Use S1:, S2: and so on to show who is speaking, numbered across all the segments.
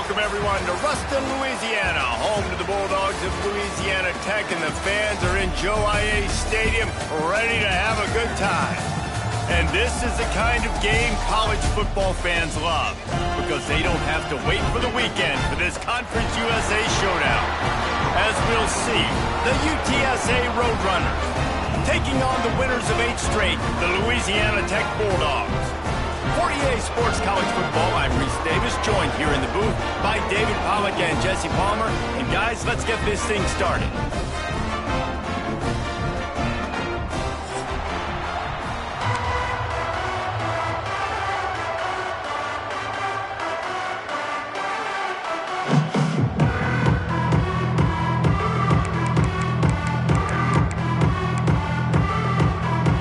S1: welcome everyone to Ruston, Louisiana, home to the Bulldogs of Louisiana Tech, and the fans are in Joe I.A. Stadium ready to have a good time. And this is the kind of game college football fans love, because they don't have to wait for the weekend for this Conference USA showdown. As we'll see, the UTSA Roadrunners taking on the winners of 8 straight, the Louisiana Tech Bulldogs. For EA Sports College Football, I'm Reese Davis, joined here in the booth by David Pollack and Jesse Palmer. And guys, let's get this thing started.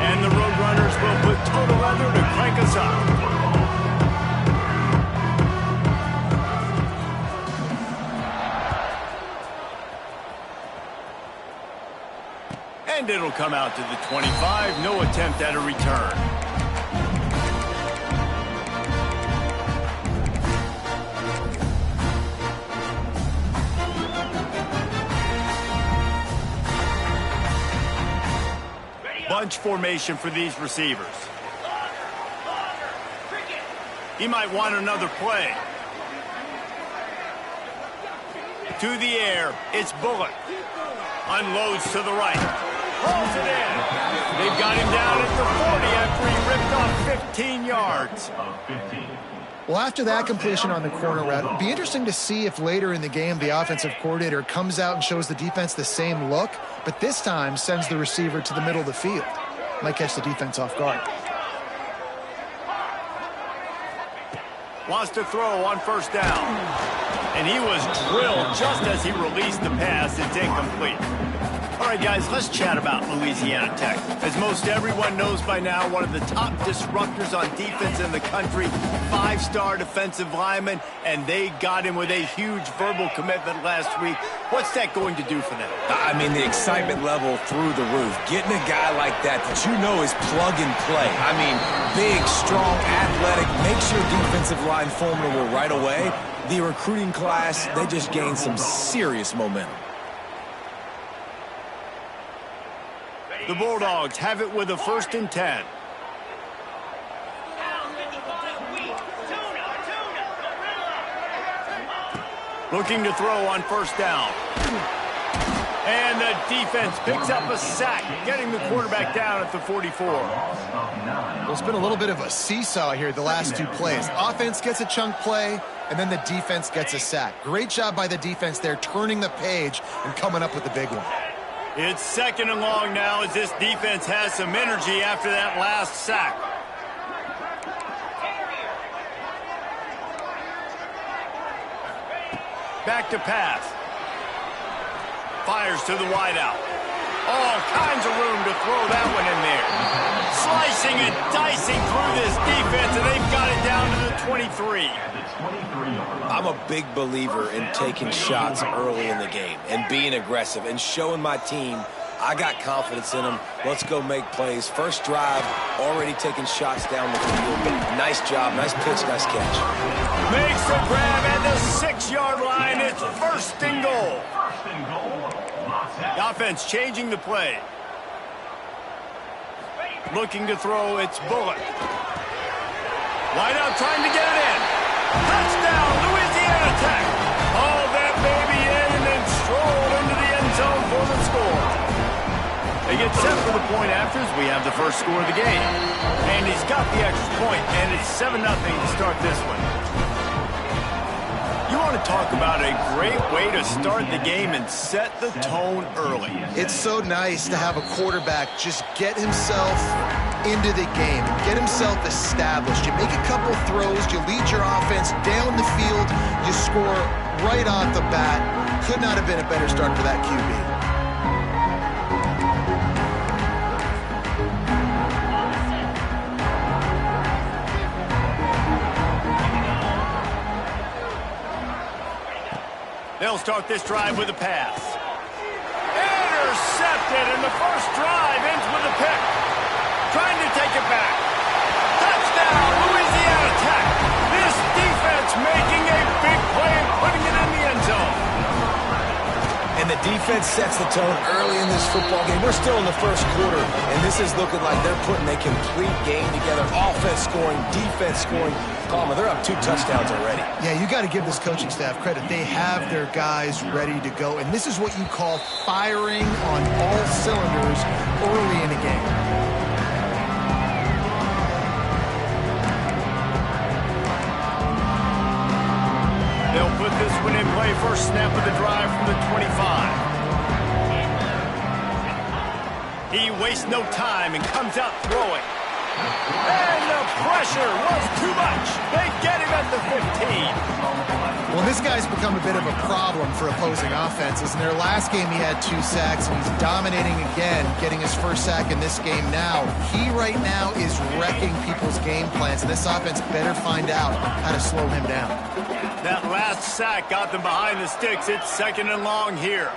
S1: And the Roadrunners will put total leather to crank us up. And it'll come out to the 25. No attempt at a return. Bunch formation for these receivers. He might want another play. To the air, it's Bullock. Unloads to the right. Pulls it in. They've got him down at the 40 after he ripped off 15 yards.
S2: Well, after that completion on the corner route, it'd be interesting to see if later in the game the offensive coordinator comes out and shows the defense the same look, but this time sends the receiver to the middle of the field. Might catch the defense off guard.
S1: Wants to throw on first down. And he was drilled just as he released the pass. It's incomplete. All right, guys, let's chat about Louisiana Tech. As most everyone knows by now, one of the top disruptors on defense in the country, 5-star defensive lineman, and they got him with a huge verbal commitment last week. What's that going to do for them?
S3: I mean, the excitement level through the roof. Getting a guy like that you know is plug and play. I mean, big, strong, athletic, makes your defensive line formidable right away. The recruiting class, they just gained some serious momentum.
S1: The Bulldogs have it with a 1st and 10. Looking to throw on first down. And the defense picks up a sack, getting the quarterback down at the 44.
S2: Well, it's been a little bit of a seesaw here the last 2 plays. Offense gets a chunk play, and then the defense gets a sack. Great job by the defense there, turning the page and coming up with the big one.
S1: It's 2nd and long now as this defense has some energy after that last sack. Back to pass. Fires to the wideout. All kinds of room to throw that one in there. Slicing and dicing through this defense, and they've got it down to the 23.
S3: I'm a big believer in taking shots early in the game and being aggressive and showing my team I got confidence in them. Let's go make plays. First drive, already taking shots down the field. Nice job, nice pitch, nice catch.
S1: Makes the grab at the 6-yard line. It's 1st and goal. The offense changing the play. Looking to throw, it's Bullock. Wide out trying to get it in. Touchdown, Louisiana Tech. All that baby in and then strolled into the end zone for the score. They get set for the point afters. We have the first score of the game. And he's got the extra point, and it's 7-0 to start this one. You want to talk about a great way to start the game and set the tone early.
S2: It's so nice to have a quarterback just get himself into the game, get himself established. You make a couple throws, you lead your offense down the field, you score right off the bat. Could not have been a better start for that QB.
S1: They'll start this drive with a pass. Intercepted, and the first drive ends with a pick. Trying to take it back. Touchdown, Louisiana Tech. This defense making a big play
S3: Defense sets the tone early in this football game. We're still in the first quarter, and this is looking like they're putting a complete game together. Offense scoring, defense scoring. Palmer, they're up 2 touchdowns already.
S2: Yeah, you got to give this coaching staff credit. They have their guys ready to go, and this is what you call firing on all cylinders early in a game.
S1: They'll put this one in play. First snap of the drive from the 25. He wastes no time and comes out throwing. And the pressure was too much. They get him at the 15.
S2: Well, this guy's become a bit of a problem for opposing offenses. In their last game, he had 2 sacks, and he's dominating again, getting his first sack in this game now. He right now is wrecking people's game plans, and this offense better find out how to slow him down.
S1: That last sack got them behind the sticks. It's 2nd and long here.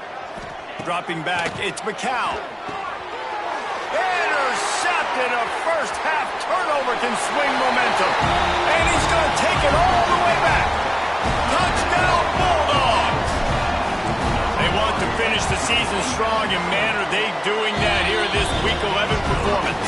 S1: Dropping back, it's McCown. Intercepted. A first-half turnover can swing momentum. And he's going to take it all the way back. Touchdown, Bulldogs! They want to finish the season strong, and man, are they doing that here in this Week 11 performance.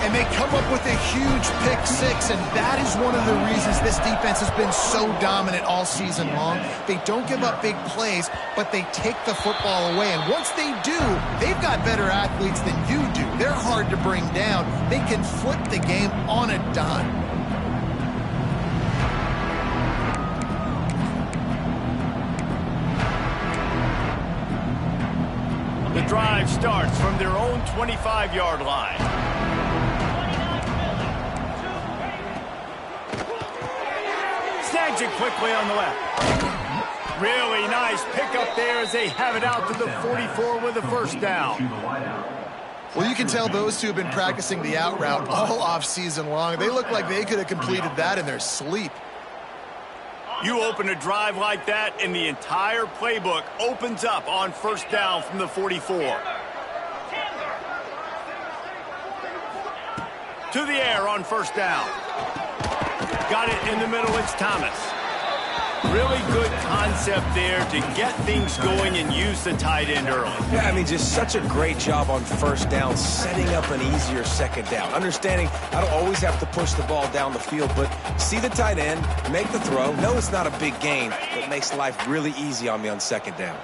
S2: And they come up with a huge pick 6, and that is one of the reasons this defense has been so dominant all season long. They don't give up big plays, but they take the football away. And once they do, they've got better athletes than you do. They're hard to bring down. They can flip the game on a dime.
S1: The drive starts from their own 25-yard line. Snags it quickly on the left. Really nice pickup there as they have it out to the 44 with a first down.
S2: Well, you can tell those two have been practicing the out route all off-season long. They look like they could have completed that in their sleep.
S1: You open a drive like that, and the entire playbook opens up on first down from the 44. To the air on first down. Got it in the middle, it's Thomas. Really good concept there to get things going and use the tight end early.
S3: Yeah, I mean, just such a great job on first down, setting up an easier second down. Understanding I don't always have to push the ball down the field, but see the tight end, make the throw. No, it's not a big gain, but makes life really easy on me on second down.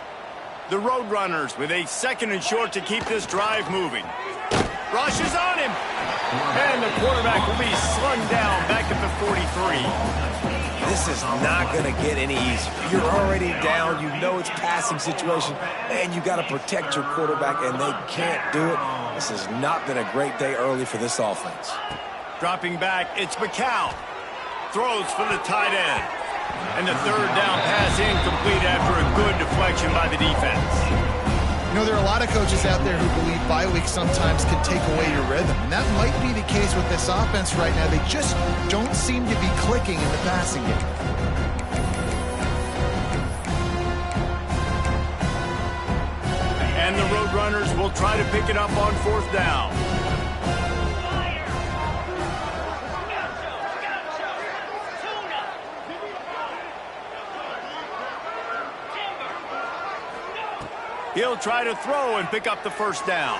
S1: The Roadrunners with a 2nd and short to keep this drive moving. Rushes on him. And the quarterback will be slung down back at the 43.
S3: This is not going to get any easier. You're already down. You know it's passing situation. And you got to protect your quarterback, and they can't do it. This has not been a great day early for this offense.
S1: Dropping back, it's McCown. Throws for the tight end. And the 3rd down pass incomplete after a good deflection by the defense.
S2: You know, there are a lot of coaches out there who believe bye weeks sometimes can take away your rhythm, and that might be the case with this offense right now. They just don't seem to be clicking in the passing game.
S1: And the Roadrunners will try to pick it up on 4th down. He'll try to throw and pick up the first down.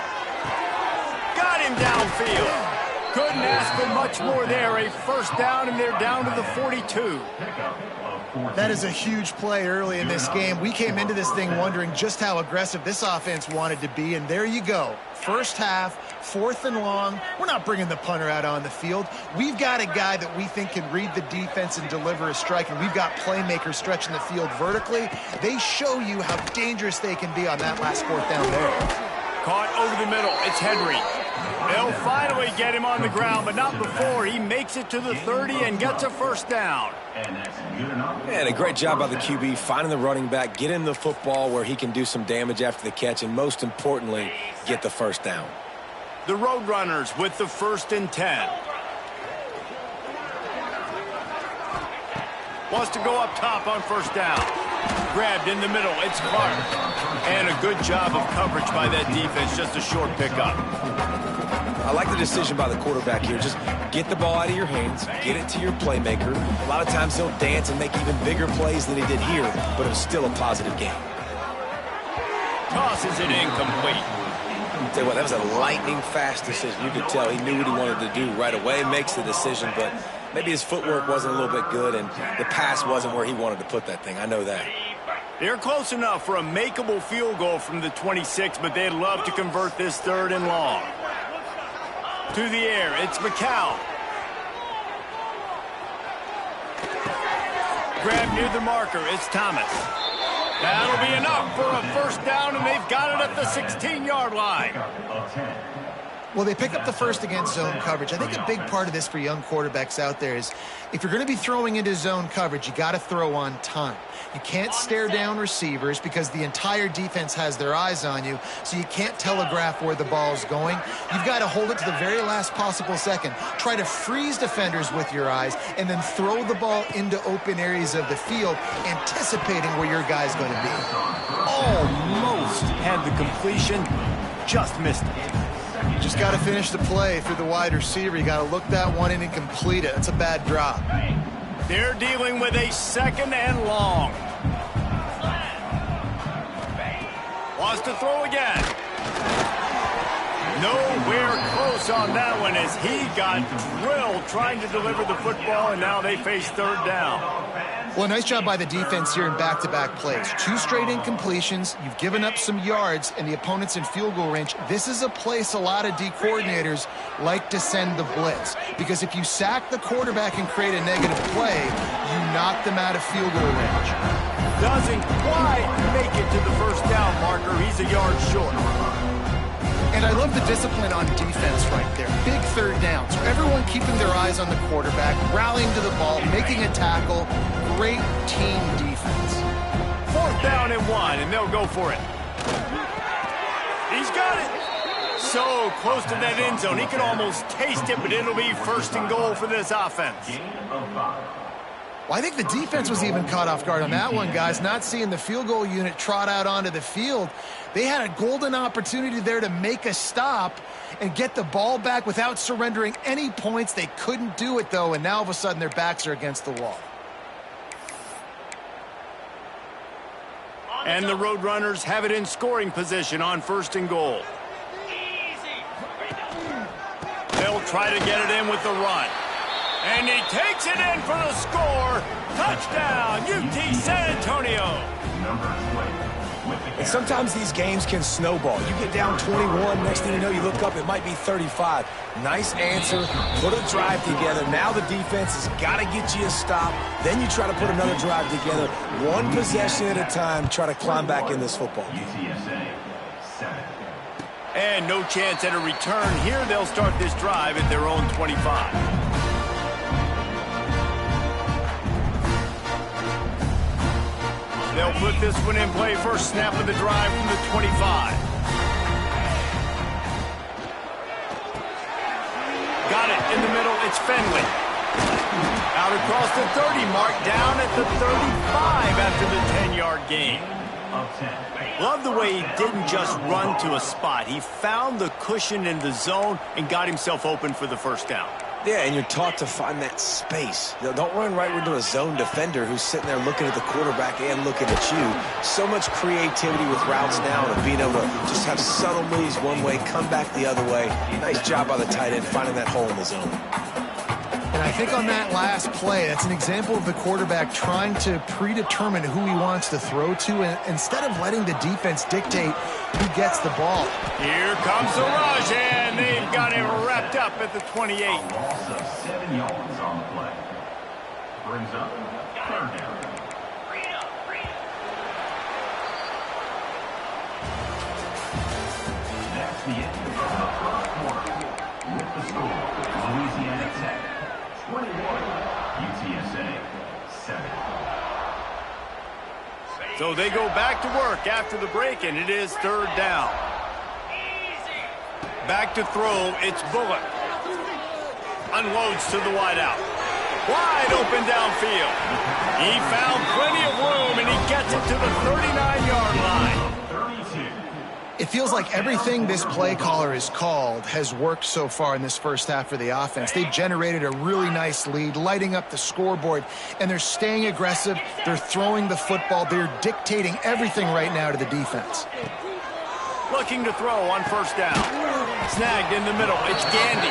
S1: Got him downfield. Couldn't ask for much more there. A first down, and they're down to the 42.
S2: That is a huge play early in this game. We came into this thing wondering just how aggressive this offense wanted to be, and there you go. First half, 4th and long. We're not bringing the punter out on the field. We've got a guy that we think can read the defense and deliver a strike, and we've got playmakers stretching the field vertically. They show you how dangerous they can be on that last 4th down there.
S1: Caught over the middle. It's Henry. They'll finally get him on the ground, but not before. He makes it to the 30 and gets a first down.
S3: And a great job by the QB finding the running back, get him the football where he can do some damage after the catch, and most importantly, get the first down.
S1: The Roadrunners with the 1st and 10. Wants to go up top on first down. Grabbed in the middle, it's Clark. And a good job of coverage by that defense, just a short pickup.
S3: I like the decision by the quarterback here. Just get the ball out of your hands, get it to your playmaker. A lot of times he'll dance and make even bigger plays than he did here, but it was still a positive game.
S1: passes it incomplete.
S3: Tell you what, that was a lightning-fast decision. You could tell he knew what he wanted to do right away, makes the decision, but maybe his footwork wasn't a little bit good, and the pass wasn't where he wanted to put that thing. I know that.
S1: They're close enough for a makeable field goal from the 26, but they'd love to convert this 3rd and long. To the air, it's McCown. Grab near the marker, it's Thomas. That'll be enough for a first down, and they've got it at the 16-yard line.
S2: Well, they pick up the first against zone coverage. I think a big part of this for young quarterbacks out there is if you're going to be throwing into zone coverage, you got to throw on time. You can't stare down receivers because the entire defense has their eyes on you, so you can't telegraph where the ball's going. You've got to hold it to the very last possible second. Try to freeze defenders with your eyes and then throw the ball into open areas of the field, anticipating where your guy's going to be.
S1: Almost had the completion, just missed it.
S2: Just got to finish the play through the wide receiver. You got to look that one in and complete it. That's a bad drop.
S1: They're dealing with a 2nd and long. Wants to throw again. Nowhere close on that one as he got drilled trying to deliver the football, and now they face 3rd down.
S2: Well, nice job by the defense here in back-to-back plays. 2 straight incompletions. You've given up some yards, and the opponent's in field goal range. This is a place a lot of D coordinators like to send the blitz, because if you sack the quarterback and create a negative play, you knock them out of field goal range.
S1: Doesn't quite make it to the first down marker. He's a yard short.
S2: And I love the discipline on defense right there. Big 3rd down. So everyone keeping their eyes on the quarterback, rallying to the ball, making a tackle. Great team defense.
S1: 4th down and 1, and they'll go for it. He's got it. So close to that end zone. He can almost taste it, but it'll be 1st and goal for this offense.
S2: Well, I think the defense was even caught off guard on that one, guys. Not seeing the field goal unit trot out onto the field. They had a golden opportunity there to make a stop and get the ball back without surrendering any points. They couldn't do it, though, and now all of a sudden their backs are against the wall.
S1: And the Roadrunners have it in scoring position on 1st and goal. They'll try to get it in with the run. And he takes it in for the score. Touchdown, UT San Antonio.
S3: And sometimes these games can snowball. You get down 21, next thing you know, you look up, it might be 35. Nice answer, put a drive together. Now the defense has got to get you a stop. Then you try to put another drive together. One possession at a time, try to climb back in this football game.
S1: And no chance at a return here. They'll start this drive at their own 25. They'll put this one in play. First snap of the drive from the 25. Got it in the middle. It's Fenley. Out across the 30 mark, down at the 35 after the 10-yard gain. Love the way he didn't just run to a spot. He found the cushion in the zone and got himself open for the first down.
S3: Yeah, and you're taught to find that space. Don't run right into a zone defender who's sitting there looking at the quarterback and looking at you. So much creativity with routes now and being able to just have subtle moves one way, come back the other way. Nice job by the tight end finding that hole in the zone.
S2: And I think on that last play, that's an example of the quarterback trying to predetermine who he wants to throw to, and instead of letting the defense dictate who gets the ball.
S1: Here comes the rush, and they've got him wrapped up at the 28.
S4: Loss of 7 yards on the play. Brings up 3rd down. That's the end of the first quarter. With the score, Louisiana Tech 21, UTSA 7.
S1: So they go back to work after the break, and it is 3rd down. Back to throw, it's Bullock. Unloads to the wideout. Wide open downfield. He found plenty of room, and he gets it to the 39-yard line.
S2: It feels like everything this play caller has called has worked so far in this first half for the offense. They've generated a really nice lead, lighting up the scoreboard, and they're staying aggressive. They're throwing the football. They're dictating everything right now to the defense.
S1: looking to throw on first down. Snagged in the middle. It's Gandy.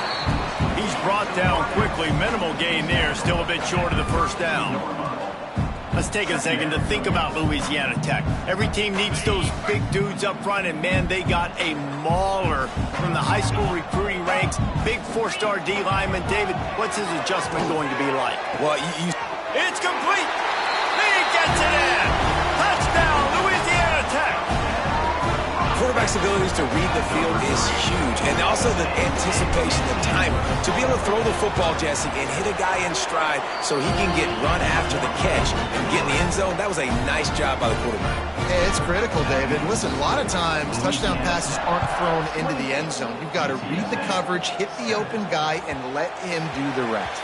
S1: He's brought down quickly. Minimal gain there. Still a bit short of the first down. Let's take a second to think about Louisiana Tech. Every team needs those big dudes up front, and, man, they got a mauler from the high school recruiting ranks. Big four-star D lineman. David, what's his adjustment going to be like?
S3: Well,
S1: It's complete. He gets it in. Touchdown, Louisiana Tech.
S3: Quarterback's abilities to read the field is huge, and also the anticipation, the timer. To be able to throw the football, Jesse, and hit a guy in stride so he can get run after the catch and get in the end zone, that was a nice job by the quarterback.
S2: Yeah, it's critical, David. Listen, a lot of times touchdown passes aren't thrown into the end zone. You've got to read the coverage, hit the open guy, and let him do the rest.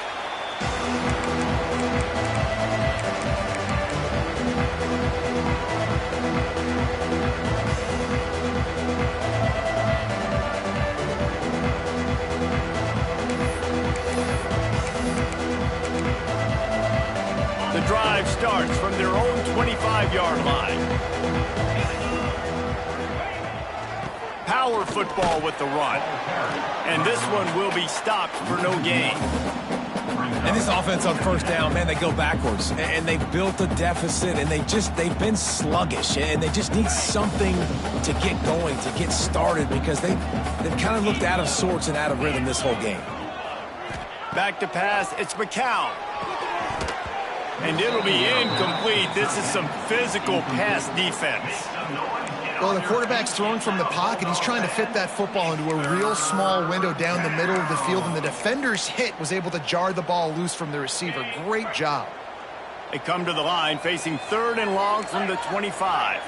S1: The drive starts from their own 25-yard line. Power football with the run. And this one will be stopped for no gain.
S3: And this offense on first down, man, they go backwards. And they've built a deficit, and they've been sluggish. And they just need something to get going, to get started, because they've kind of looked out of sorts and out of rhythm this whole game.
S1: Back to pass, it's McCown. And it'll be incomplete. This is some physical pass defense.
S2: Well, the quarterback's throwing from the pocket. He's trying to fit that football into a real small window down the middle of the field, and the defender's hit was able to jar the ball loose from the receiver. Great job.
S1: They come to the line facing 3rd and long from the 25.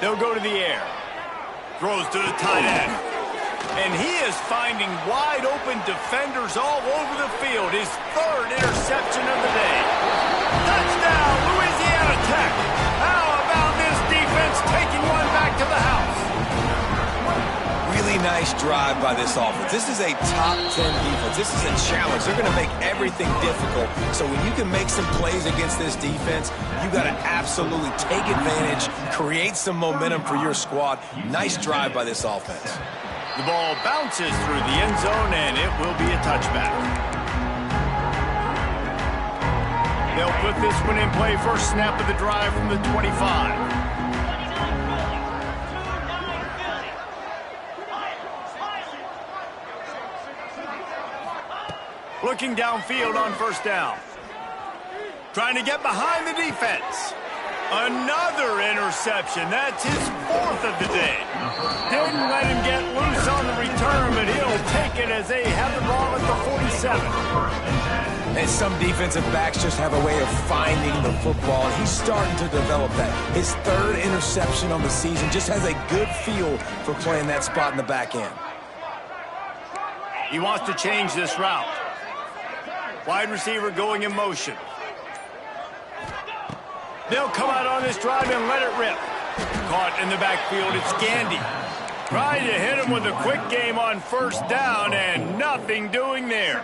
S1: They'll go to the air. Throws to the tight end. And he is finding wide-open defenders all over the field. His 3rd interception of the day. Touchdown, Louisiana Tech. How about this defense taking one back to the house?
S3: Really nice drive by this offense. This is a top 10 defense. This is a challenge. They're going to make everything difficult. So when you can make some plays against this defense, you got to absolutely take advantage, create some momentum for your squad. Nice drive by this offense.
S1: The ball bounces through the end zone, and it will be a touchback. They'll put this one in play. First snap of the drive from the 25. Looking downfield on first down. Trying to get behind the defense. Another interception. That's his 4th of the day. Didn't let him get loose on the return, but he'll take it as they have the ball at the 47.
S3: And some defensive backs just have a way of finding the football, and he's starting to develop that. His 3rd interception on the season, just has a good feel for playing that spot in the back end.
S1: He wants to change this route. Wide receiver going in motion. They'll come out on this drive and let it rip. Caught in the backfield, it's Gandy. Trying to hit him with a quick game on first down, and nothing doing there.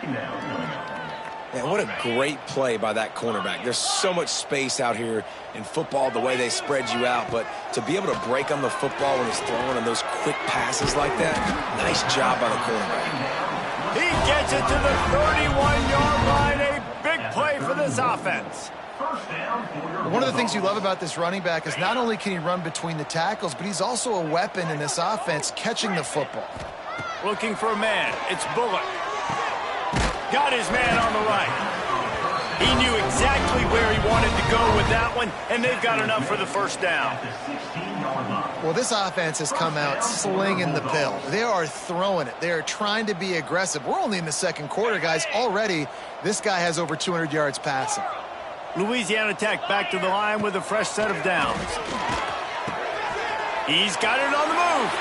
S3: Man, what a great play by that cornerback. There's so much space out here in football, the way they spread you out, but to be able to break on the football when it's thrown on those quick passes like that, nice job by the cornerback.
S1: He gets it to the 31-yard line. A big play for this offense.
S2: One of the things you love about this running back is not only can he run between the tackles, but he's also a weapon in this offense catching the football.
S1: Looking for a man. It's Bullock. Got his man on the right. He knew exactly where he wanted to go with that one, and they've got enough for the first down.
S2: Well, this offense has come out slinging the pill. They are throwing it. They are trying to be aggressive. We're only in the 2nd quarter, guys. Already, this guy has over 200 yards passing.
S1: Louisiana Tech back to the line with a fresh set of downs. He's got it on the move.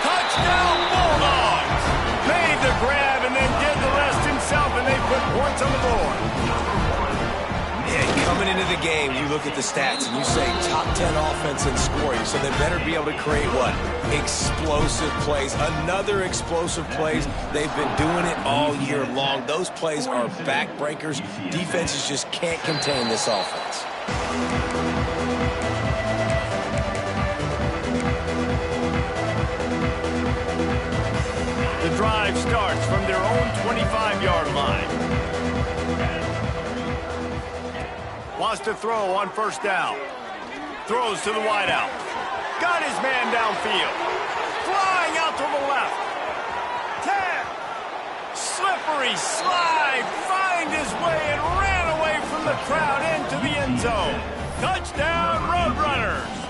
S1: Touchdown, Bulldogs! Made the grab and then did the rest himself, and they put points on the board.
S3: Yeah, coming into the game, you look at the stats and you say top 10 offense in scoring, so they better be able to create what? Explosive plays. Another explosive plays. They've been doing it all year long. Those plays are backbreakers. Defenses just can't contain this offense.
S1: drive starts from their own 25-yard line. Wants to throw on first down. Throws to the wideout. Got his man downfield. Flying out to the left. 10. Slippery slide. Find his way and ran away from the crowd into the end zone. Touchdown, Roadrunners.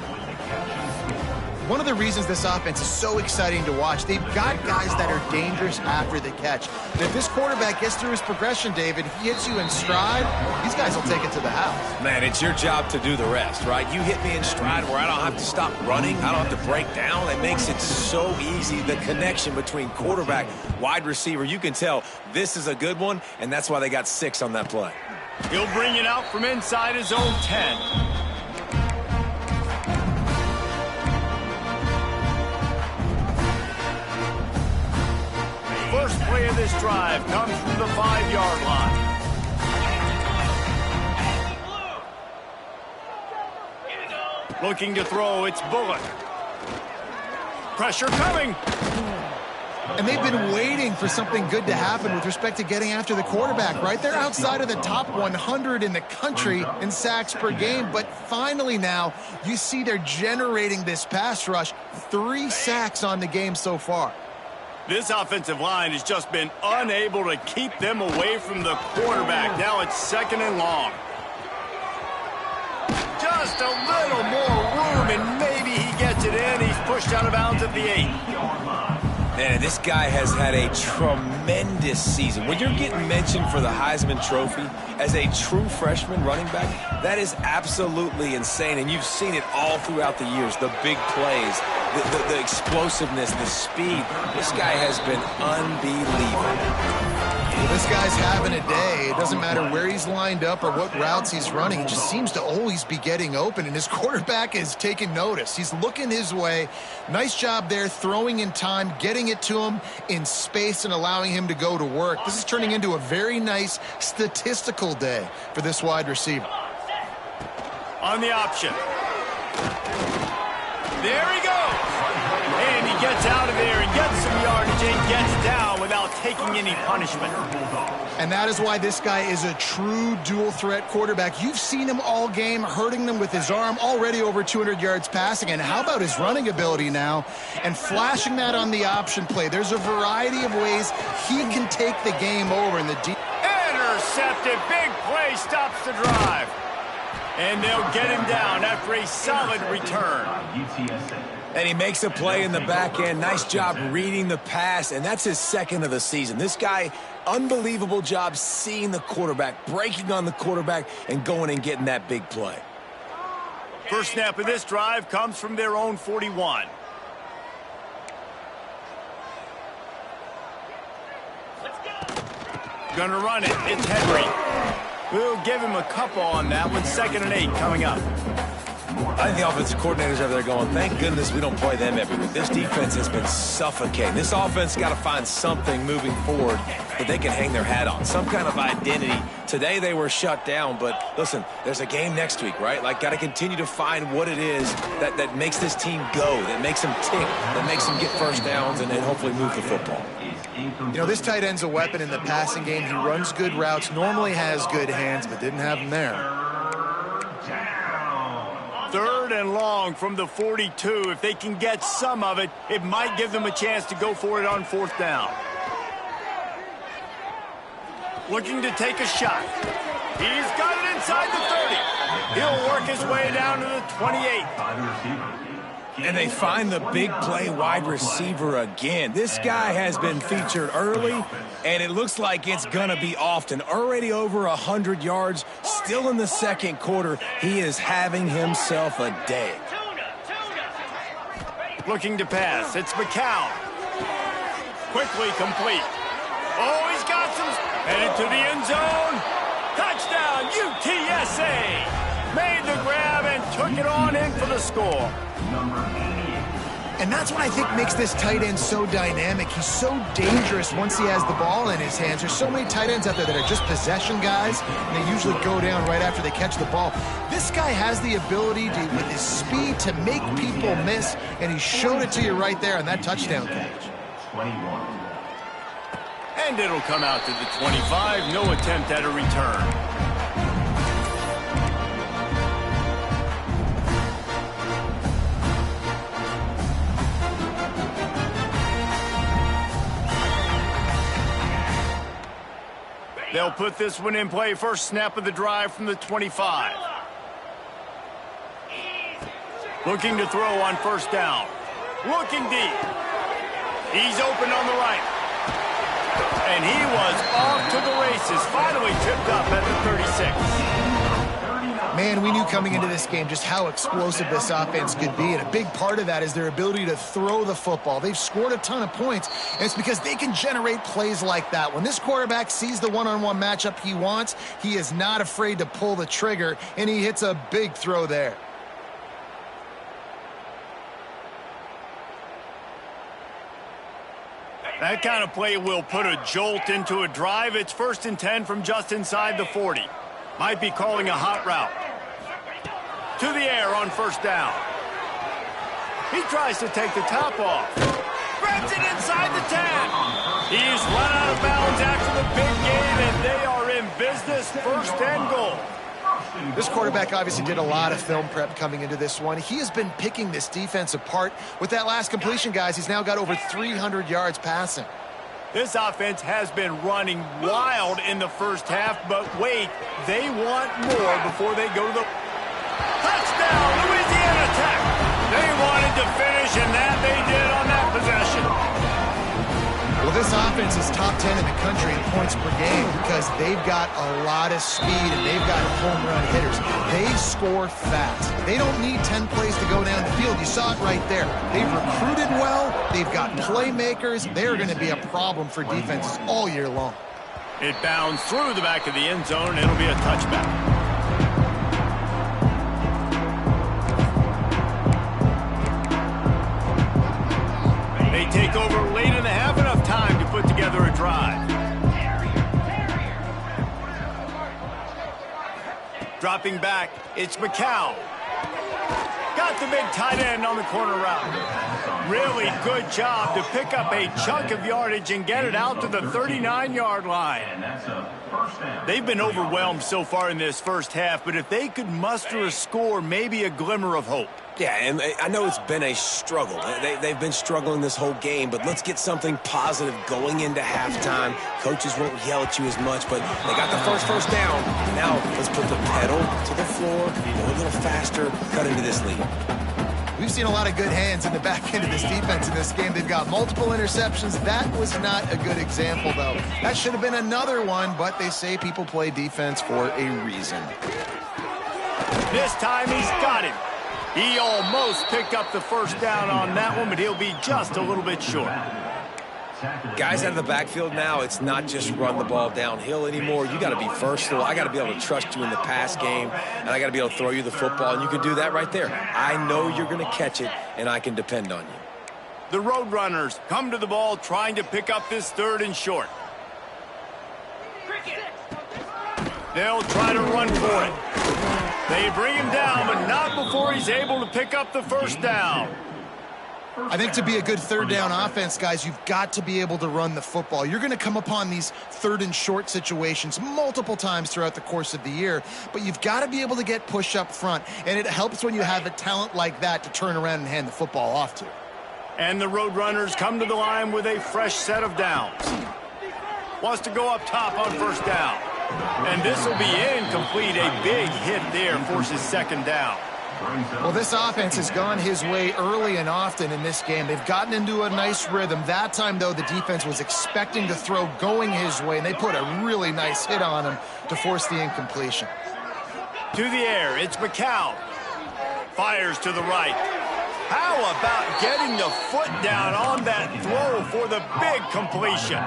S2: One of the reasons this offense is so exciting to watch, they've got guys that are dangerous after the catch. And if this quarterback gets through his progression, David, he hits you in stride, these guys will take it to the house.
S3: Man, it's your job to do the rest, right? You hit me in stride where I don't have to stop running. I don't have to break down. It makes it so easy. The connection between quarterback, wide receiver, you can tell this is a good one, and that's why they got 6 on that play.
S1: He'll bring it out from inside his own 10. First play of this drive comes from the 5-yard line. Looking to throw, it's Bullock. Pressure coming.
S2: And they've been waiting for something good to happen with respect to getting after the quarterback, right? They're outside of the top 100 in the country in sacks per game, but finally now you see they're generating this pass rush. 3 sacks on the game so far.
S1: This offensive line has just been unable to keep them away from the quarterback. Now it's 2nd and long. Just a little more room, and maybe he gets it in. He's pushed out of bounds at the 8.
S3: Man, this guy has had a tremendous season. When you're getting mentioned for the Heisman Trophy as a true freshman running back, that is absolutely insane. And you've seen it all throughout the years. The big plays, the explosiveness, the speed. This guy has been unbelievable.
S2: Well, this guy's having a day. It doesn't matter where he's lined up or what routes he's running. He just seems to always be getting open, and his quarterback is taking notice. He's looking his way. Nice job there, throwing in time, getting it to him in space and allowing him to go to work. This is turning into a very nice statistical day for this wide receiver.
S1: On the option. There he goes. And he gets out of there and gets some yardage and gets down without taking any punishment.
S2: And that is why this guy is a true dual-threat quarterback. You've seen him all game, hurting them with his arm, already over 200 yards passing. And how about his running ability now? And flashing that on the option play. There's a variety of ways he can take the game over in the deep.
S1: Intercepted. Big play stops the drive. And they'll get him down after a solid return.
S3: And he makes a play in the back end. Nice job reading the pass, and that's his 2nd of the season. This guy, unbelievable job seeing the quarterback, breaking on the quarterback, and going and getting that big play.
S1: First snap of this drive comes from their own 41. Gonna run it. It's Henry. We'll give him a couple on that one. 2nd and 8 coming up.
S3: I think the offensive coordinators over there going, thank goodness we don't play them every week. This defense has been suffocating. This offense got to find something moving forward that they can hang their hat on, some kind of identity. Today they were shut down, but listen, there's a game next week, right? Like, got to continue to find what it is that makes this team go, that makes them tick, that makes them get first downs and hopefully move the football.
S2: You know, this tight end's a weapon in the passing game. He runs good routes, normally has good hands, but didn't have them there.
S1: 3rd and long from the 42. If they can get some of it, it might give them a chance to go for it on 4th down. Looking to take a shot. He's got it inside the 30. He'll work his way down to the 28.
S3: And they find the big play wide receiver again. This guy has been featured early, and it looks like it's going to be often. Already over 100 yards, still in the 2nd quarter. He is having himself a day.
S1: Looking to pass. It's McCown. Quickly complete. Oh, he's got some. Headed to the end zone. Touchdown, UTSA. Made the grab and took it on in for the score.
S2: And that's what I think makes this tight end so dynamic. He's so dangerous once he has the ball in his hands. There's so many tight ends out there that are just possession guys, and they usually go down right after they catch the ball. This guy has the ability to, with his speed, to make people miss, and he showed it to you right there on that touchdown catch.
S1: And it'll come out to the 25. No attempt at a return. They'll put this one in play. First snap of the drive from the 25. Looking to throw on first down. Looking deep. He's open on the right. And he was off to the races. Finally tipped up at the 36.
S2: Man, we knew coming into this game just how explosive this offense could be, and a big part of that is their ability to throw the football. They've scored a ton of points, and it's because they can generate plays like that. When this quarterback sees the one-on-one matchup he wants, he is not afraid to pull the trigger, and he hits a big throw there.
S1: That kind of play will put a jolt into a drive. It's 1st and 10 from just inside the 40. Might be calling a hot route. To the air on first down. He tries to take the top off. Grabs it inside the 10. He's run out of bounds after the big game, and they are in business. 1st and goal.
S2: This quarterback obviously did a lot of film prep coming into this one. He has been picking this defense apart. With that last completion, guys, he's now got over 300 yards passing.
S1: This offense has been running wild in the first half, but wait, they want more before they go to the touchdown, Louisiana Tech. They wanted to finish, and that they did on that possession.
S2: Well, this offense is top 10 in the country in points per game because they've got a lot of speed and they've got home run hitters. They score fast. They don't need 10 plays to go down the field. You saw it right there. They've recruited well. They've got playmakers. They're going to be a problem for defenses all year long.
S1: It bounds through the back of the end zone, and it'll be a touchback. They take over late in the half, enough time to put together a drive. Dropping back, it's McCown. Got the big tight end on the corner route. Really good job to pick up a chunk of yardage and get it out to the 39-yard line. They've been overwhelmed so far in this first half, but if they could muster a score, maybe a glimmer of hope.
S3: Yeah, and I know it's been a struggle. They've been struggling this whole game, but let's get something positive going into halftime. Coaches won't yell at you as much, but they got the first down. Now let's put the pedal to the floor, go a little faster, cut into this lead.
S2: We've seen a lot of good hands in the back end of this defense in this game. They've got multiple interceptions. That was not a good example, though. That should have been another one, but they say people play defense for a reason.
S1: This time he's got him. He almost picked up the first down on that one, but he'll be just a little bit short.
S3: Guys out of the backfield now, it's not just run the ball downhill anymore. You got to be versatile. I got to be able to trust you in the pass game, and I got to be able to throw you the football, and you can do that right there. I know you're going to catch it, and I can depend on you.
S1: The Roadrunners come to the ball trying to pick up this 3rd and short. They'll try to run for it. They bring him down, but not before he's able to pick up the first down.
S2: I think to be a good 3rd down offense, guys, you've got to be able to run the football. You're going to come upon these 3rd and short situations multiple times throughout the course of the year, but you've got to be able to get push up front, and it helps when you have a talent like that to turn around and hand the football off to.
S1: And the Roadrunners come to the line with a fresh set of downs. Wants to go up top on first down. And this will be incomplete. A big hit there forces 2nd down.
S2: Well, this offense has gone his way early and often in this game. They've gotten into a nice rhythm. That time, though, the defense was expecting to throw going his way, and they put a really nice hit on him to force the incompletion.
S1: To the air, it's McCown. Fires to the right. How about getting the foot down on that throw for the big completion?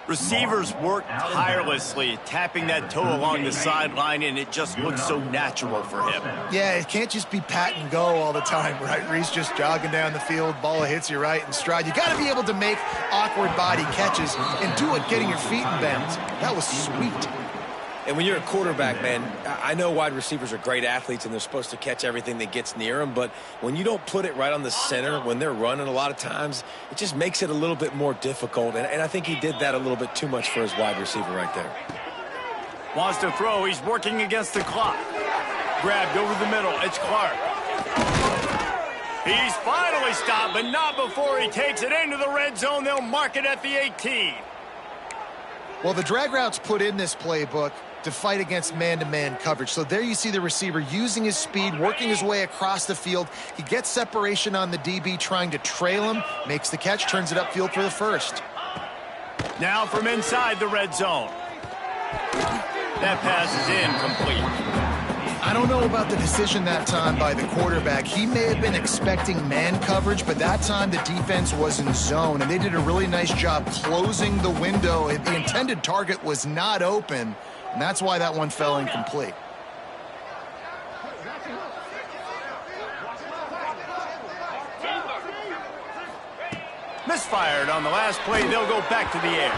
S1: Receivers work tirelessly, tapping that toe along the sideline, and it just looks so natural for him.
S2: Yeah, it can't just be pat and go all the time, right? Reese just jogging down the field, ball hits you right in stride. You got to be able to make awkward body catches and do it getting your feet in bounds. That was sweet.
S3: And when you're a quarterback, man, I know wide receivers are great athletes and they're supposed to catch everything that gets near them, but when you don't put it right on the center, when they're running a lot of times, it just makes it a little bit more difficult. And I think he did that a little bit too much for his wide receiver right there.
S1: Wants to throw. He's working against the clock. Grabbed over the middle. It's Clark. He's finally stopped, but not before he takes it into the red zone. They'll mark it at the 18.
S2: Well, the drag route's put in this playbook to fight against man-to-man coverage. So there you see the receiver using his speed, working his way across the field. He gets separation on the DB, trying to trail him, makes the catch, turns it upfield for the first.
S1: Now from inside the red zone. That pass is incomplete.
S2: I don't know about the decision that time by the quarterback. He may have been expecting man coverage, but that time the defense was in zone, and they did a really nice job closing the window. The intended target was not open, and that's why that one fell incomplete.
S1: Misfired on the last play. They'll go back to the air.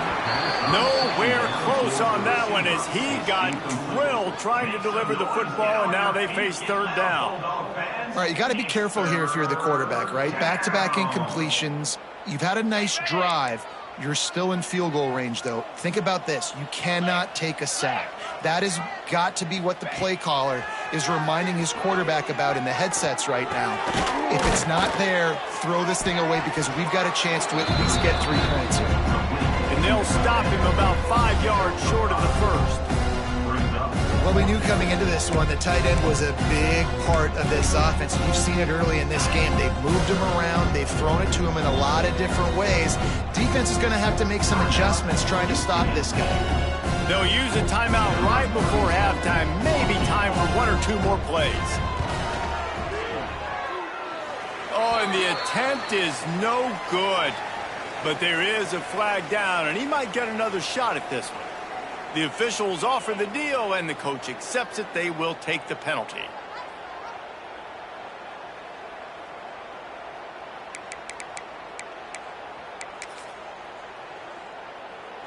S1: Nowhere close on that one as he got drilled trying to deliver the football, and now they face third down.
S2: All right, you got to be careful here if you're the quarterback, right? Back-to-back incompletions. You've had a nice drive. You're still in field goal range, though. Think about this. You cannot take a sack. That has got to be what the play caller is reminding his quarterback about in the headsets right now. If it's not there, throw this thing away because we've got a chance to at least get 3 points here.
S1: And they'll stop him about 5 yards short of the first.
S2: Well, we knew coming into this one the tight end was a big part of this offense. You've seen it early in this game. They've moved him around. They've thrown it to him in a lot of different ways. Defense is going to have to make some adjustments trying to stop this guy.
S1: They'll use a timeout right before halftime. Maybe time for 1 or 2 more plays. Oh, and the attempt is no good. But there is a flag down, and he might get another shot at this one. The officials offer the deal, and the coach accepts it. They will take the penalty.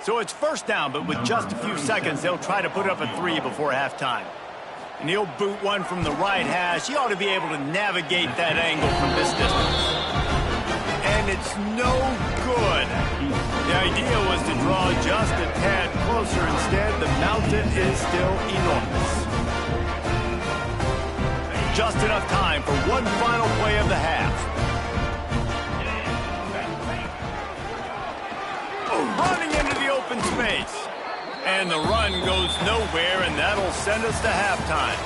S1: So it's first down, but with just a few seconds, they'll try to put up a 3 before halftime. And he'll boot one from the right hash. He ought to be able to navigate that angle from this distance. And it's no good. The idea was to draw just a tad closer. Instead, the mountain is still enormous. Just enough time for one final play of the half. Running into the open space. And the run goes nowhere, and that'll send us to halftime.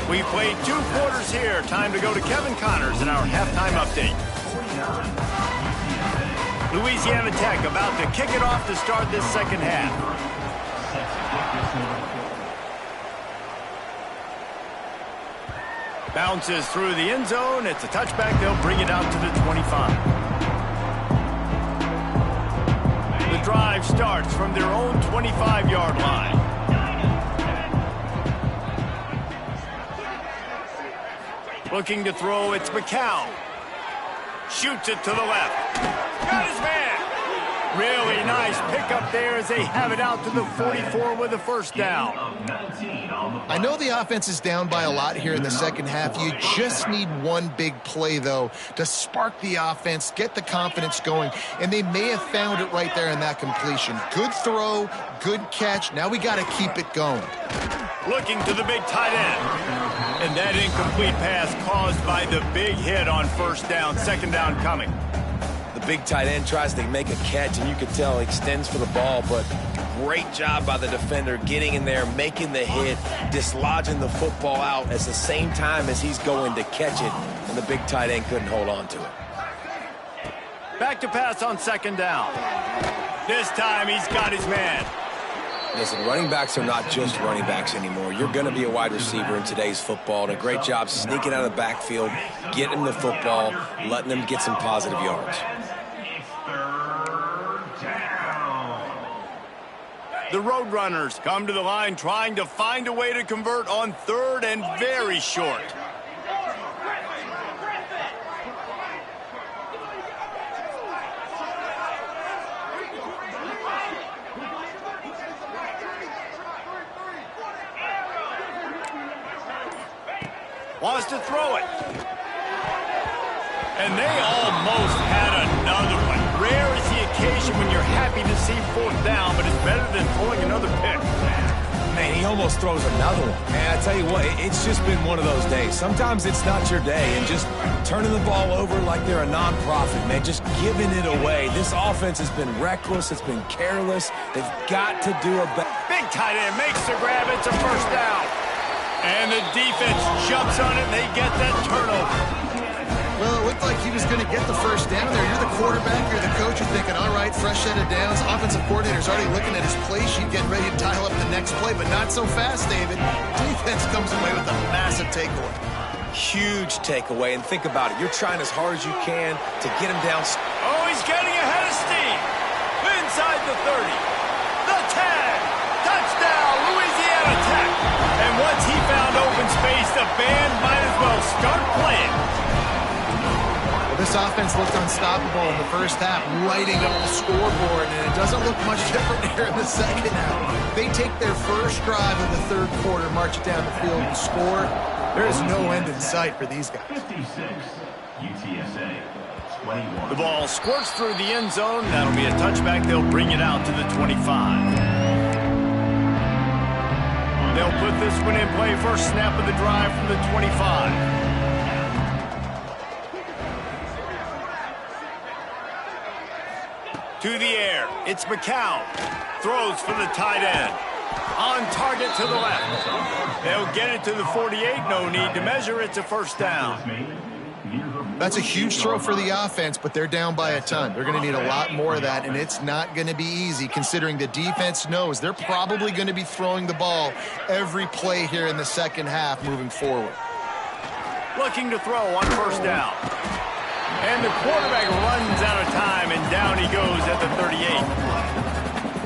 S1: We played 2 quarters here. Time to go to Kevin Connors in our halftime update. Louisiana Tech about to kick it off to start this second half. Bounces through the end zone. It's a touchback. They'll bring it out to the 25. The drive starts from their own 25-yard line. Looking to throw, it's McCown. Shoots it to the left. Got his man. Really nice pickup there as they have it out to the 44 with a first down.
S2: I know the offense is down by a lot here in the second half. You just need one big play, though, to spark the offense, get the confidence going, and they may have found it right there in that completion. Good throw, good catch. Now we got to keep it going.
S1: Looking to the big tight end. And that incomplete pass caused by the big hit on first down. Second down coming.
S3: The big tight end tries to make a catch, and you can tell he extends for the ball, but great job by the defender getting in there, making the hit, dislodging the football out at the same time as he's going to catch it, and the big tight end couldn't hold on to it.
S1: Back to pass on second down. This time he's got his man.
S3: Listen, running backs are not just running backs anymore. You're going to be a wide receiver in today's football, and a great job sneaking out of the backfield, getting the football, letting them get some positive yards.
S1: The Roadrunners come to the line trying to find a way to convert on third and very short. Wants to throw it. And they almost had another one. Rare is the occasion when you're happy to see fourth down, but it's better than pulling another pick.
S3: Man, he almost throws another one. Man, I tell you what, it's just been one of those days. Sometimes it's not your day, and just turning the ball over like they're a nonprofit, man, just giving it away. This offense has been reckless. It's been careless. They've got to do a better.
S1: Big tight end makes the grab. It's a first down. And the defense jumps on it, and they get that turnover.
S2: Well, it looked like he was going to get the first down there. You're the quarterback, you're the coach, you're thinking, all right, fresh set of downs. Offensive coordinator's already looking at his play sheet, getting ready to dial up the next play, but not so fast, David. Defense comes away with a massive takeaway.
S3: Huge takeaway, and think about it. You're trying as hard as you can to get him down.
S1: Oh, he's getting ahead of steam. Inside the 30. The 10. Touchdown, Louisiana Tech. And once he found open space, the band might as well start playing.
S2: This offense looked unstoppable in the first half, lighting up the scoreboard, and it doesn't look much different here in the second half. They take their first drive of the third quarter, march it down the field, and score. There is no end in sight for these guys.
S4: 56, UTSA, 21.
S1: The ball squirts through the end zone. That'll be a touchback. They'll bring it out to the 25. They'll put this one in play. First snap of the drive from the 25. To the air, it's McCown. Throws for the tight end. On target to the left. They'll get it to the 48. No need to measure. It's a first down.
S2: That's a huge throw for the offense, but they're down by a ton. They're going to need a lot more of that, and it's not going to be easy considering the defense knows they're probably going to be throwing the ball every play here in the second half moving forward.
S1: Looking to throw on first down. And the quarterback runs out of time, and down he goes at the 38.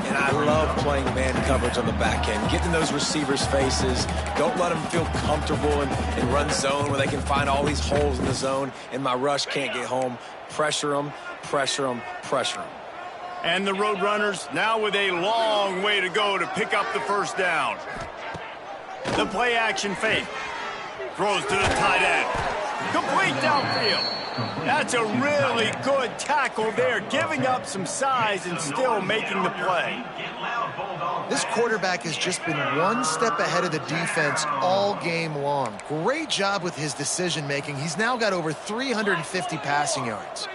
S3: And I love playing man coverage on the back end, getting those receivers' faces. Don't let them feel comfortable and run zone where they can find all these holes in the zone, and my rush can't get home. Pressure them, pressure them, pressure them.
S1: And the Roadrunners now with a long way to go to pick up the first down. The play action fake. Throws to the tight end. Complete downfield. That's a really good tackle there, giving up some size and still making the play.
S2: This quarterback has just been one step ahead of the defense all game long. Great job with his decision-making. He's now got over 350 passing yards.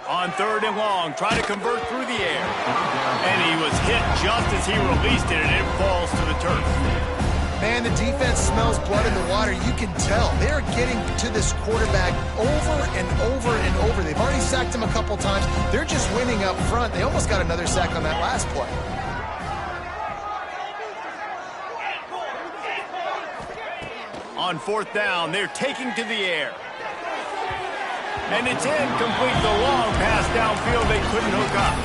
S1: On third and long, try to convert through the air. And he was hit just as he released it, and it falls to the turf.
S2: Man, the defense smells blood in the water. You can tell. They're getting to this quarterback over and over and over. They've already sacked him a couple times. They're just winning up front. They almost got another sack on that last play.
S1: On fourth down, they're taking to the air. And it's incomplete. The long pass downfield they couldn't hook up.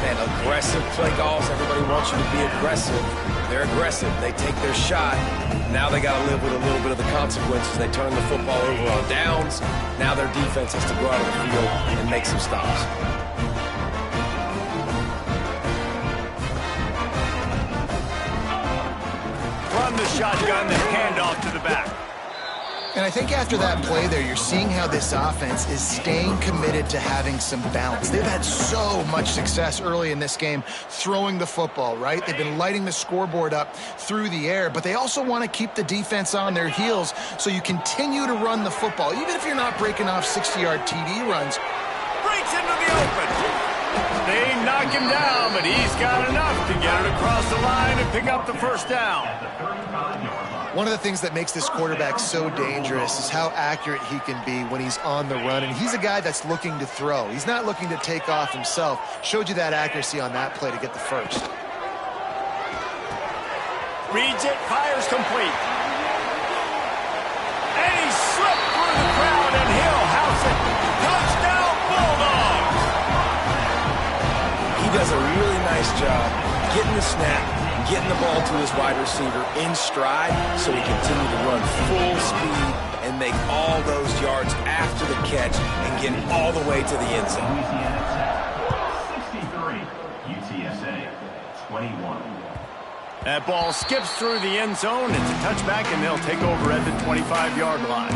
S3: Man, aggressive play calls. Everybody wants you to be aggressive. They're aggressive. They take their shot. Now they got to live with a little bit of the consequences. They turn the football over on downs. Now their defense has to go out of the field and make some stops.
S1: From the shotgun, the handoff to the back.
S2: And I think after that play there, you're seeing how this offense is staying committed to having some balance. They've had so much success early in this game throwing the football, right? They've been lighting the scoreboard up through the air, but they also want to keep the defense on their heels so you continue to run the football, even if you're not breaking off 60-yard TD runs.
S1: Breaks into the open. They knock him down, but he's got enough to get it across the line and pick up the first down.
S2: One of the things that makes this quarterback so dangerous is how accurate he can be when he's on the run. And he's a guy that's looking to throw. He's not looking to take off himself. Showed you that accuracy on that play to get the first.
S1: Reads it, fires complete. And he slipped through the crowd, and he'll house it. Touchdown, Bulldogs!
S3: He does a really nice job getting the snap, getting the ball to his wide receiver in stride so he continue to run full speed and make all those yards after the catch and get all the way to the end zone.
S4: 63, UTSA, 21.
S1: That ball skips through the end zone. It's a touchback, and they'll take over at the 25-yard line.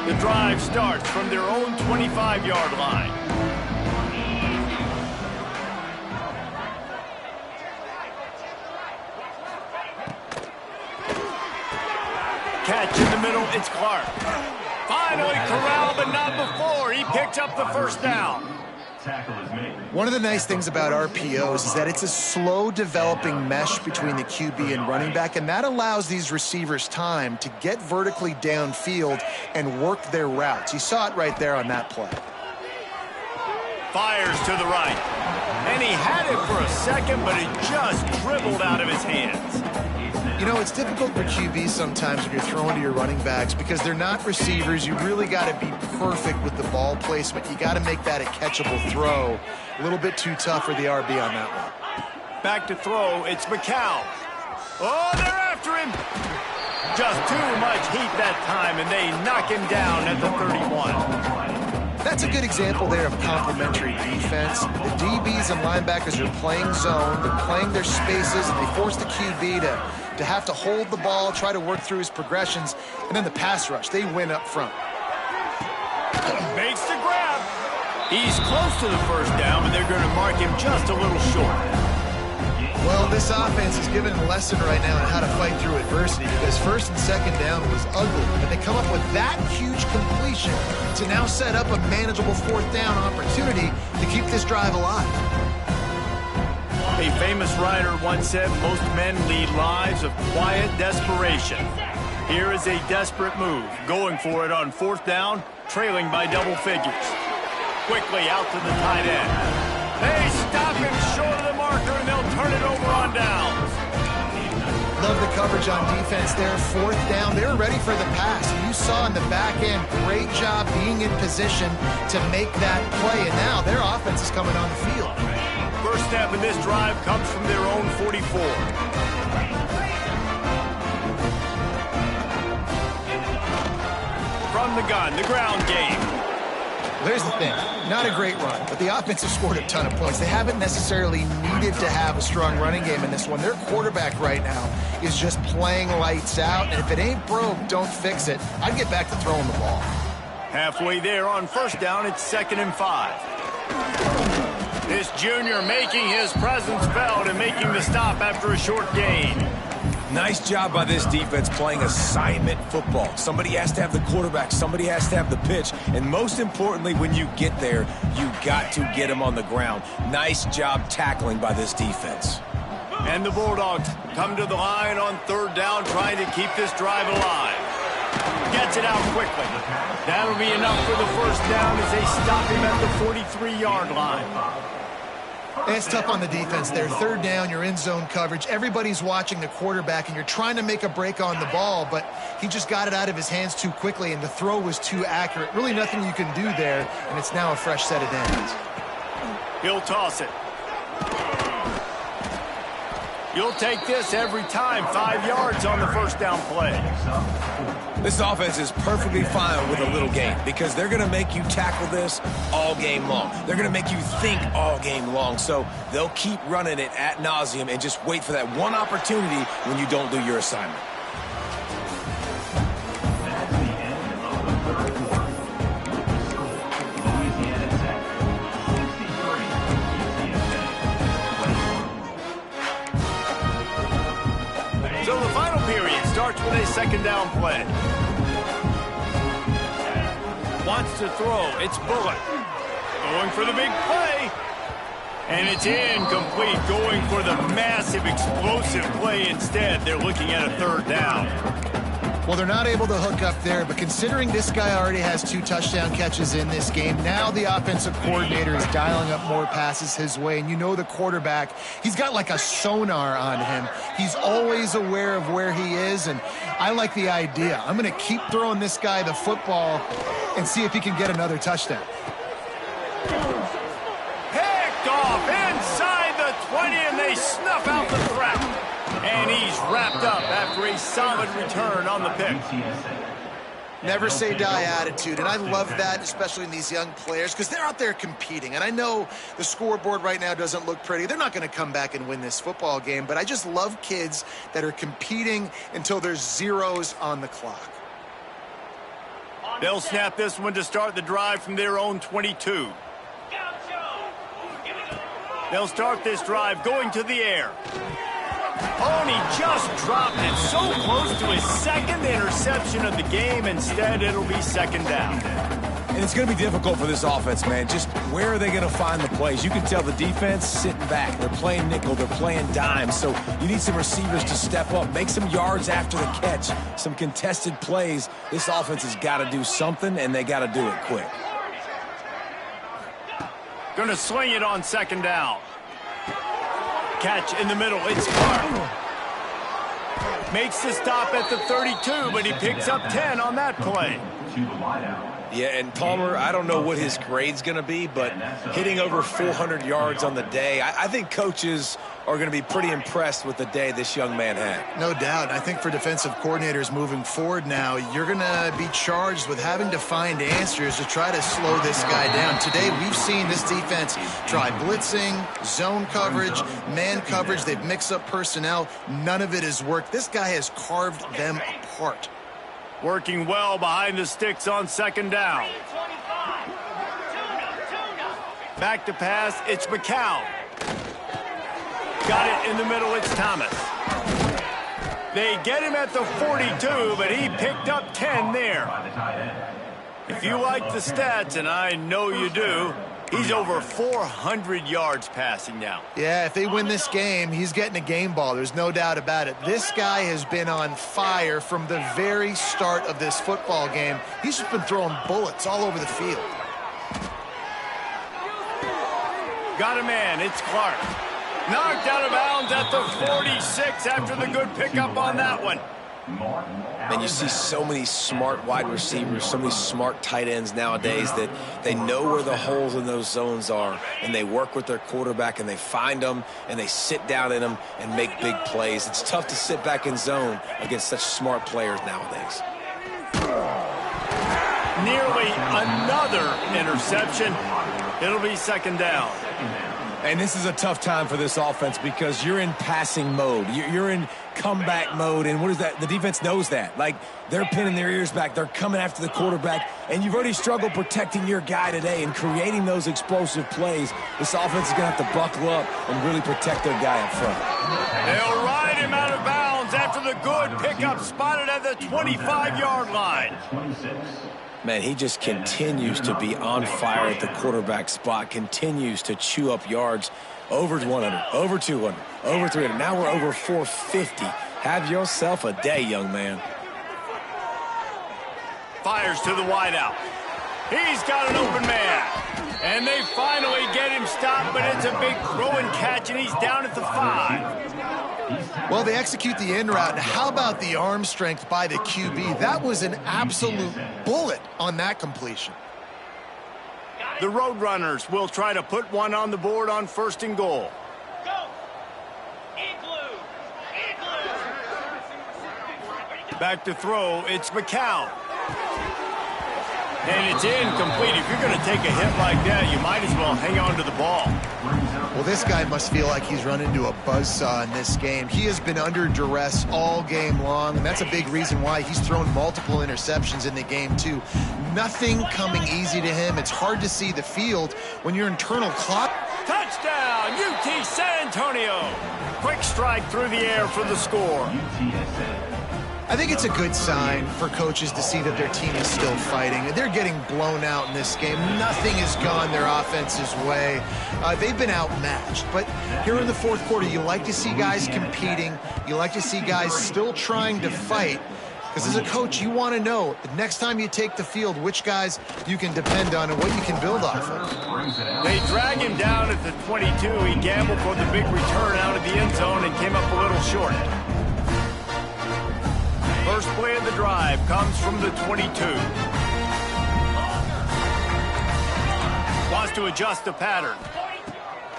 S1: The drive starts from their own 25-yard line. Catch in the middle, it's Clark. Finally corralled, but not before. He picked up the first down.
S2: One of the nice things about RPOs is that it's a slow developing mesh between the QB and running back, and that allows these receivers time to get vertically downfield and work their routes. You saw it right there on that play.
S1: Fires to the right. And he had it for a second, but it just dribbled out of his hands.
S2: You know, it's difficult for QBs sometimes when you're throwing to your running backs because they're not receivers. You really got to be perfect with the ball placement. You got to make that a catchable throw. A little bit too tough for the RB on that one.
S1: Back to throw, it's McCown. Oh, they're after him. Just too much heat that time, and they knock him down at the 31.
S2: That's a good example there of complementary defense. The DBs and linebackers are playing zone. They're playing their spaces, and they force the QB to have to hold the ball, try to work through his progressions, and then the pass rush, they win up front.
S1: Makes the grab. He's close to the first down, but they're going to mark him just a little short.
S2: Well, this offense is giving a lesson right now on how to fight through adversity because first and second down was ugly, but they come up with that huge completion to now set up a manageable fourth down opportunity to keep this drive alive.
S1: A famous writer once said, most men lead lives of quiet desperation. Here is a desperate move, going for it on fourth down, trailing by double figures. Quickly out to the tight end. They stop him short of the marker, and they'll turn it over on downs.
S2: Love the coverage on defense there. Fourth down, they were ready for the pass. You saw in the back end, great job being in position to make that play, and now their offense is coming on the field.
S1: First step in this drive comes from their own 44. From the gun, the ground game.
S2: There's the thing, not a great run, but the offense has scored a ton of points. They haven't necessarily needed to have a strong running game in this one. Their quarterback right now is just playing lights out, and if it ain't broke, don't fix it. I'd get back to throwing the ball.
S1: Halfway there on first down, it's 2nd and 5. This junior making his presence felt and making the stop after a short gain.
S3: Nice job by this defense playing assignment football. Somebody has to have the quarterback, somebody has to have the pitch, and most importantly, when you get there, you got to get him on the ground. Nice job tackling by this defense.
S1: And the Bulldogs come to the line on third down, trying to keep this drive alive. Gets it out quickly. That'll be enough for the first down as they stop him at the 43-yard line.
S2: It's tough on the defense there. Third down, you're in zone coverage. Everybody's watching the quarterback, and you're trying to make a break on the ball, but he just got it out of his hands too quickly, and the throw was too accurate. Really nothing you can do there, and it's now a fresh set of downs.
S1: He'll toss it. You'll take this every time. 5 yards on the first down play.
S3: This offense is perfectly fine with a little game because they're going to make you tackle this all game long. They're going to make you think all game long. So they'll keep running it ad nauseum and just wait for that one opportunity when you don't do your assignment.
S1: So the final period starts with a second down play. Wants to throw. It's Bullock. Going for the big play. And it's incomplete. Going for the massive, explosive play instead. They're looking at a third down.
S2: Well, they're not able to hook up there, but considering this guy already has 2 touchdown catches in this game, now the offensive coordinator is dialing up more passes his way, and you know the quarterback, he's got like a sonar on him. He's always aware of where he is, and I like the idea. I'm going to keep throwing this guy the football and see if he can get another touchdown.
S1: Picked off inside the 20, and they snuff out the threat. And he's wrapped up after a solid return on the pick.
S2: Never say die attitude, and I love that, especially in these young players, because they're out there competing. And I know the scoreboard right now doesn't look pretty. They're not going to come back and win this football game, but I just love kids that are competing until there's zeros on the clock.
S1: They'll snap this one to start the drive from their own 22. They'll start this drive going to the air. Oh, and he just dropped it so close to his second interception of the game. Instead, it'll be second down.
S3: And it's going to be difficult for this offense, man. Just where are they going to find the plays? You can tell the defense sitting back. They're playing nickel. They're playing dime. So you need some receivers to step up, make some yards after the catch, some contested plays. This offense has got to do something, and they got to do it quick.
S1: Going to swing it on second down. Catch in the middle. It's Clark. Makes the stop at the 32, but he picks up 10 on that play.
S3: Yeah, and Palmer, I don't know what his grade's going to be, but hitting over 400 yards on the day, I think coaches are going to be pretty impressed with the day this young man had.
S2: No doubt. I think for defensive coordinators moving forward now, you're going to be charged with having to find answers to try to slow this guy down. Today, we've seen this defense try blitzing, zone coverage, man coverage. They've mixed up personnel. None of it has worked. This guy has carved them apart.
S1: Working well behind the sticks on second down. Back to pass, it's McCown. Got it in the middle, it's Thomas. They get him at the 42, but he picked up 10 there. If you like the stats, and I know you do, he's over 400 yards passing now.
S2: Yeah, if they win this game, he's getting a game ball. There's no doubt about it. This guy has been on fire from the very start of this football game. He's just been throwing bullets all over the field.
S1: Got a man, it's Clark. Knocked out of bounds at the 46 after the good pickup on that one.
S3: And you see so many smart wide receivers, so many smart tight ends nowadays that they know where the holes in those zones are, and they work with their quarterback, and they find them, and they sit down in them and make big plays. It's tough to sit back in zone against such smart players nowadays.
S1: Nearly another interception. It'll be second down.
S3: And this is a tough time for this offense because you're in passing mode. You're in comeback mode, and what is that? The defense knows that. Like, they're pinning their ears back. They're coming after the quarterback, and you've already struggled protecting your guy today and creating those explosive plays. This offense is going to have to buckle up and really protect their guy up front.
S1: They'll ride him out of bounds after the good pickup spotted at the 25-yard line.
S3: Man, he just continues to be on fire at the quarterback spot, continues to chew up yards over 100, over 200, over 300. Now we're over 450. Have yourself a day, young man.
S1: Fires to the wideout. He's got an open man. And they finally get him stopped, but it's a big throw and catch, and he's down at the 5.
S2: Well, they execute the in route. How about the arm strength by the QB? That was an absolute bullet on that completion.
S1: The Roadrunners will try to put one on the board on first and goal. Back to throw, it's McCown. And it's incomplete. If you're going to take a hit like that, you might as well hang on to the ball.
S2: Well, this guy must feel like he's run into a buzzsaw in this game. He has been under duress all game long, and that's a big reason why he's thrown multiple interceptions in the game, too. Nothing coming easy to him. It's hard to see the field when your internal clock.
S1: Touchdown, UT San Antonio. Quick strike through the air for the score.
S2: I think it's a good sign for coaches to see that their team is still fighting. They're getting blown out in this game. Nothing has gone their offense's way. They've been outmatched. But here in the fourth quarter, you like to see guys competing. You like to see guys still trying to fight. Because as a coach, you want to know the next time you take the field, which guys you can depend on and what you can build off of.
S1: They drag him down at the 22. He gambled for the big return out of the end zone and came up a little short. First play of the drive comes from the 22. Wants to adjust the pattern.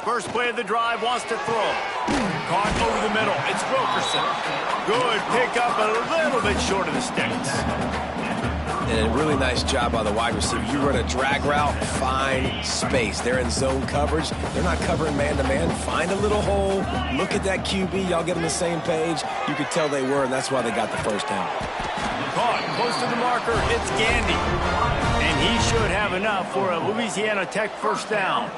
S1: First play of the drive, wants to throw. Caught over the middle. It's Wilkerson. Good pickup, but a little bit short of the sticks.
S3: And a really nice job by the wide receiver. You run a drag route, find space. They're in zone coverage. They're not covering man-to-man. Find a little hole. Look at that QB. Y'all get on the same page. You could tell they were, and that's why they got the first down.
S1: Caught close to the marker. It's Gandy. And he should have enough for a Louisiana Tech first down.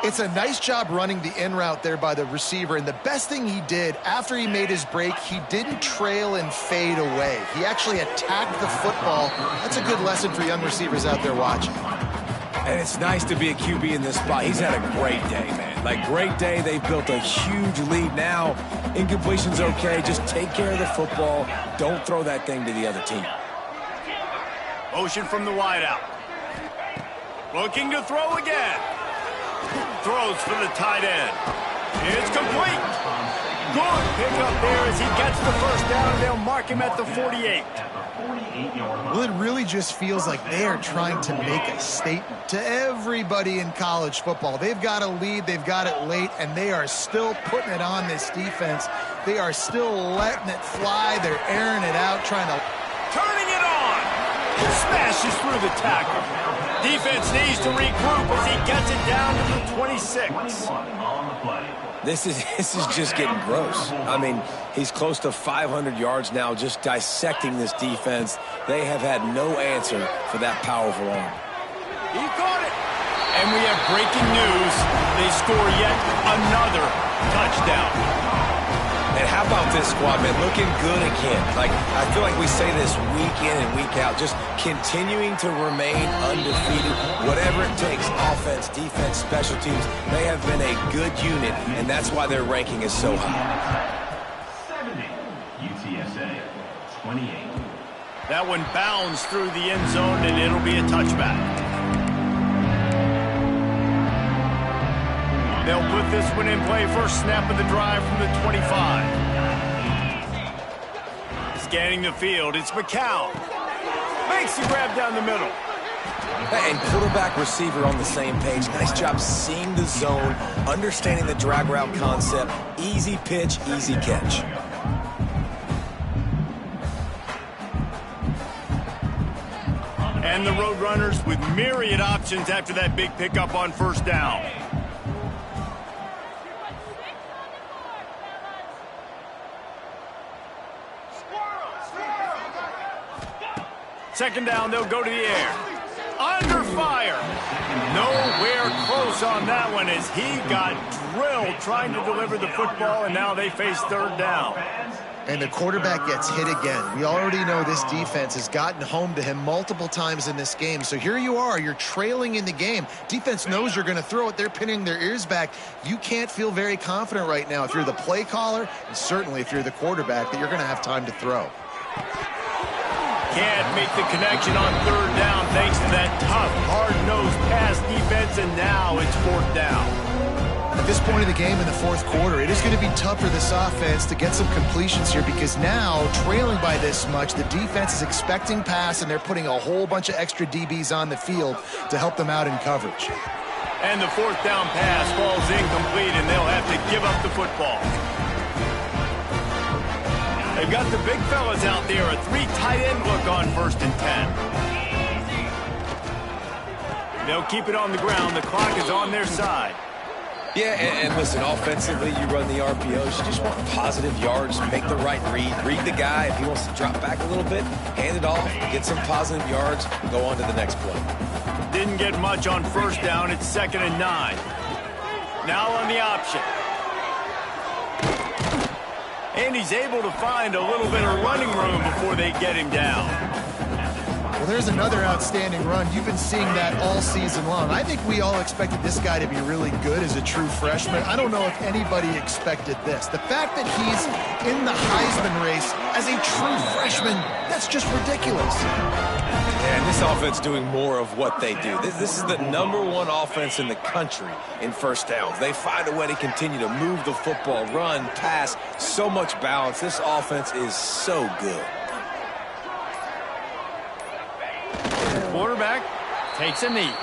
S2: It's a nice job running the in route there by the receiver, and the best thing he did after he made his break, he didn't trail and fade away. He actually attacked the football. That's a good lesson for young receivers out there watching.
S3: And it's nice to be a QB in this spot. He's had a great day, man. Like, great day. They've built a huge lead now. Incompletion's okay. Just take care of the football. Don't throw that thing to the other team.
S1: Motion from the wideout. Looking to throw again. Throws for the tight end. It's complete. Good pick up there as he gets the first down. They'll mark him at the 48.
S2: Well, it really just feels like they are trying to make a statement to everybody in college football. They've got a lead, they've got it late, and they are still putting it on this defense. They are still letting it fly. They're airing it out, trying to...
S1: Turning it on. Smashes through the tackle. Defense needs to regroup as he gets it down to the 26.
S3: This is just getting gross. I mean, he's close to 500 yards now just dissecting this defense. They have had no answer for that powerful arm.
S1: He caught it. And we have breaking news. They score yet another touchdown.
S3: And how about this squad, man? Looking good again. Like, I feel like we say this week in and week out, just continuing to remain undefeated. Whatever it takes, offense, defense, special teams, they have been a good unit, and that's why their ranking is so high.
S4: 70, UTSA, 28.
S1: That one bounds through the end zone, and it'll be a touchback. They'll put this one in play. First snap of the drive from the 25. Scanning the field, it's McCown. Makes the grab down the middle.
S3: And quarterback receiver on the same page. Nice job seeing the zone, understanding the drag route concept. Easy pitch, easy catch.
S1: And the Roadrunners with myriad options after that big pickup on first down. Second down, they'll go to the air. Under fire. Nowhere close on that one as he got drilled trying to deliver the football, and now they face third down.
S2: And the quarterback gets hit again. We already know this defense has gotten home to him multiple times in this game. So here you are, you're trailing in the game. Defense knows you're going to throw it. They're pinning their ears back. You can't feel very confident right now if you're the play caller, and certainly if you're the quarterback, that you're going to have time to throw.
S1: Can't make the connection on third down thanks to that tough, hard-nosed pass defense, and now it's fourth down.
S2: At this point of the game in the fourth quarter, it is going to be tough for this offense to get some completions here because now, trailing by this much, the defense is expecting pass, and they're putting a whole bunch of extra DBs on the field to help them out in coverage.
S1: And the fourth down pass falls incomplete, and they'll have to give up the football. They've got the big fellas out there, a three tight end look on 1st and 10. They'll keep it on the ground. The clock is on their side.
S3: Yeah, and listen, offensively, you run the RPOs. You just want positive yards, make the right read the guy. If he wants to drop back a little bit, hand it off, get some positive yards, go on to the next play.
S1: Didn't get much on first down. It's 2nd and 9. Now on the option. And he's able to find a little bit of running room before they get him down.
S2: Well, there's another outstanding run. You've been seeing that all season long. I think we all expected this guy to be really good as a true freshman. I don't know if anybody expected this. The fact that he's in the Heisman race as a true freshman, that's just ridiculous.
S3: Yeah, and this offense doing more of what they do. This is the #1 offense in the country in first downs. They find a way to continue to move the football, run, pass, so much balance. This offense is so good.
S1: Quarterback takes a knee.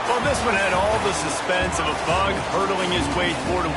S1: Well, this one had all the suspense of a bug hurtling his way toward a